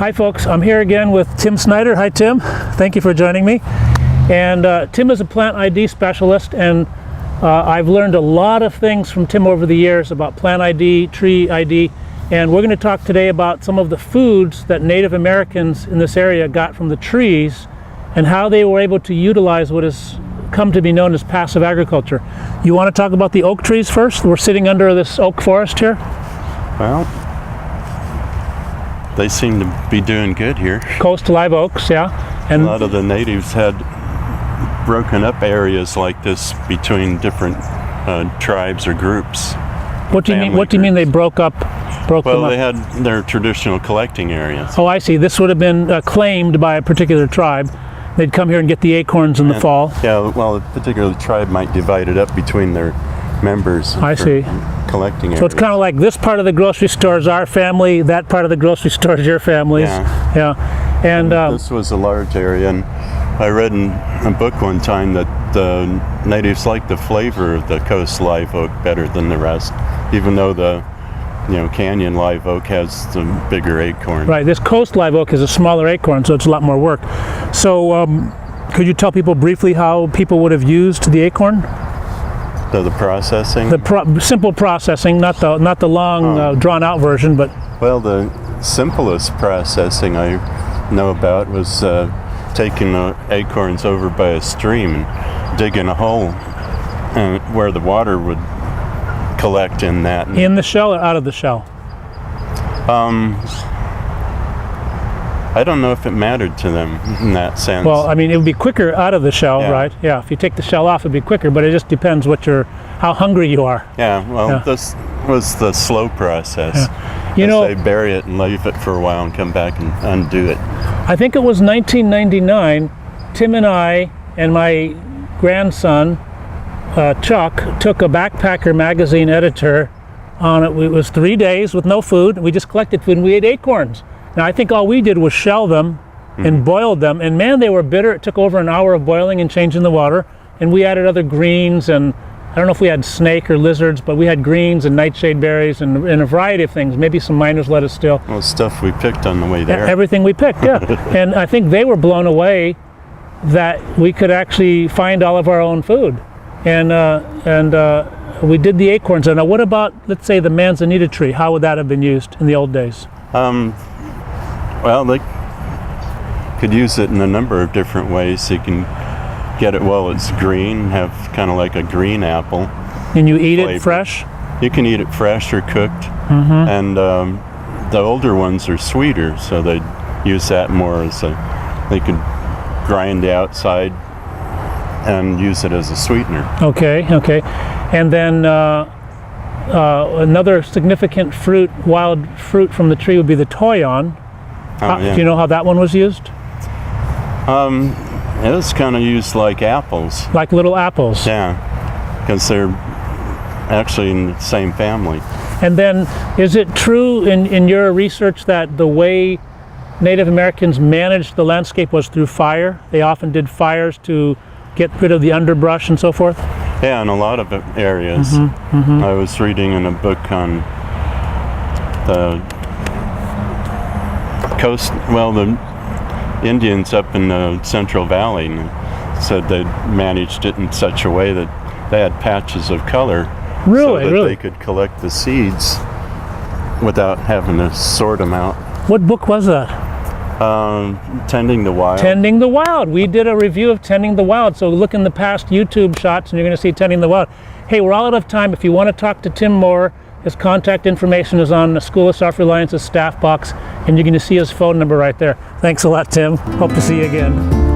Hi folks, I'm here again with Tim Snider. Hi Tim, thank you for joining me. And Tim is a plant ID specialist, and I've learned a lot of things from Tim over the years about plant ID, tree ID, and we're going to talk today about some of the foods that Native Americans in this area got from the trees and how they were able to utilize what has come to be known as passive agriculture. You want to talk about the oak trees first? We're sitting under this oak forest here. Well, they seem to be doing good here. Coast live oaks, yeah. And a lot of the natives had broken up areas like this between different tribes or groups. What do you mean? What do you mean they broke up? Well, they had their traditional collecting areas. Oh, I see. This would have been claimed by a particular tribe. They'd come here and get the acorns in the fall. Yeah, well, a particular tribe might divide it up between their members. I see. Collecting areas. So it's kind of like this part of the grocery store is our family, that part of the grocery store is your family's. Yeah. Yeah. And this was a large area, and I read in a book one time that the natives like the flavor of the coast live oak better than the rest, even though the canyon live oak has the bigger acorn. Right, this coast live oak is a smaller acorn, so it's a lot more work. So could you tell people briefly how people would have used the acorn? The processing? The simple processing, not the long drawn out version, but... Well, the simplest processing I know about was taking the acorns over by a stream and digging a hole where the water would collect in that. In the shell or out of the shell? I don't know if it mattered to them in that sense. Well, I mean, it would be quicker out of the shell, yeah. Right? Yeah, if you take the shell off, it'd be quicker, but it just depends how hungry you are. Yeah, well, this was the slow process. Yeah. They bury it and leave it for a while and come back and undo it. I think it was 1999, Tim and I and my grandson, Chuck, took a Backpacker magazine editor on it. It was 3 days with no food. We just collected food and we ate acorns. Now I think all we did was shell them and boiled them, and man, they were bitter. It took over an hour of boiling and changing the water, and we added other greens, and I don't know if we had snake or lizards, but we had greens and nightshade berries and a variety of things, maybe some miner's lettuce still. Well, stuff we picked on the way there. Everything we picked, yeah. And I think they were blown away that we could actually find all of our own food. And we did the acorns. And now what about, let's say, the manzanita tree? How would that have been used in the old days? Well, they could use it in a number of different ways. You can get it while it's green, have kind of like a green apple. And you eat it fresh? You can eat it fresh or cooked. And the older ones are sweeter, so they'd use that more as they could grind the outside and use it as a sweetener. Okay. And then another significant wild fruit from the tree would be the toyon. Yeah. Do you know how that one was used? It was kind of used like apples. Like little apples? Yeah, because they're actually in the same family. And then, is it true in your research that the way Native Americans managed the landscape was through fire? They often did fires to get rid of the underbrush and so forth? Yeah, in a lot of areas. I was reading in a book on the coast, the Indians up in the Central Valley, and said they managed it in such a way that they had patches of color. Really? So that they could collect the seeds without having to sort them out. What book was that? Tending the Wild. Tending the Wild. We did a review of Tending the Wild, so look in the past YouTube shots and you're going to see Tending the Wild. Hey, we're all out of time. If you want to talk to Tim more, his contact information is on the School of Self-Reliance's staff box, and you're going to see his phone number right there. Thanks a lot, Tim. Hope to see you again.